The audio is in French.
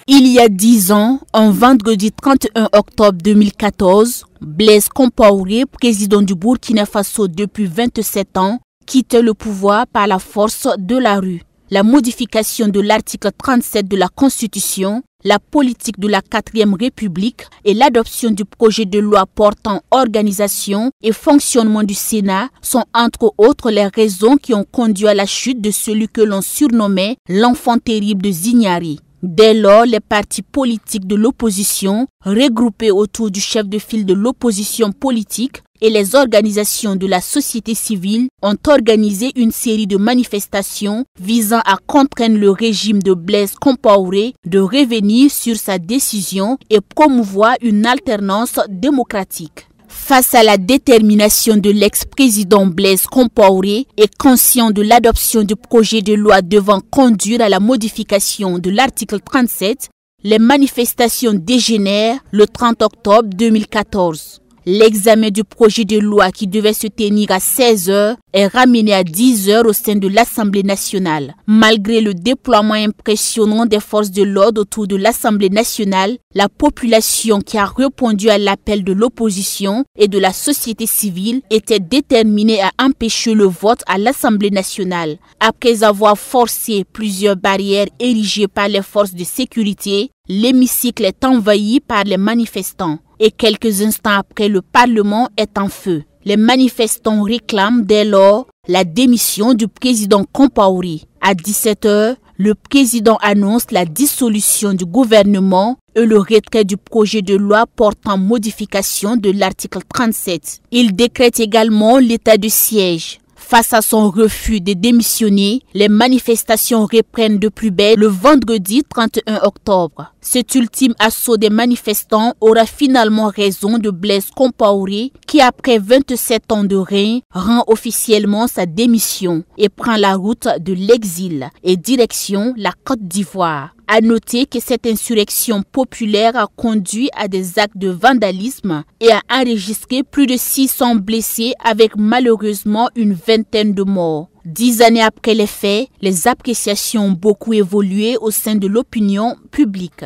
Il y a 10 ans, un vendredi 31 octobre 2014, Blaise Compaoré, président du Burkina Faso depuis 27 ans, quittait le pouvoir par la force de la rue. La modification de l'article 37 de la Constitution, la politique de la 4e République et l'adoption du projet de loi portant organisation et fonctionnement du Sénat sont entre autres les raisons qui ont conduit à la chute de celui que l'on surnommait l'enfant terrible de Zignari. Dès lors, les partis politiques de l'opposition, regroupés autour du chef de file de l'opposition politique, et les organisations de la société civile ont organisé une série de manifestations visant à contraindre le régime de Blaise Compaoré de revenir sur sa décision et promouvoir une alternance démocratique. Face à la détermination de l'ex-président Blaise Compaoré et conscient de l'adoption du projet de loi devant conduire à la modification de l'article 37, les manifestations dégénèrent le 30 octobre 2014. L'examen du projet de loi qui devait se tenir à 16 h est ramené à 10 h au sein de l'Assemblée nationale. Malgré le déploiement impressionnant des forces de l'ordre autour de l'Assemblée nationale, la population qui a répondu à l'appel de l'opposition et de la société civile était déterminée à empêcher le vote à l'Assemblée nationale. Après avoir forcé plusieurs barrières érigées par les forces de sécurité, l'hémicycle est envahi par les manifestants. Et quelques instants après, le Parlement est en feu. Les manifestants réclament dès lors la démission du président Compaoré. À 17 h, le président annonce la dissolution du gouvernement et le retrait du projet de loi portant modification de l'article 37. Il décrète également l'état de siège. Face à son refus de démissionner, les manifestations reprennent de plus belle le vendredi 31 octobre. Cet ultime assaut des manifestants aura finalement raison de Blaise Compaoré qui, après 27 ans de règne, rend officiellement sa démission et prend la route de l'exil et direction la Côte d'Ivoire. À noter que cette insurrection populaire a conduit à des actes de vandalisme et a enregistré plus de 600 blessés avec malheureusement une vingtaine de morts. 10 années après les faits, les appréciations ont beaucoup évolué au sein de l'opinion publique.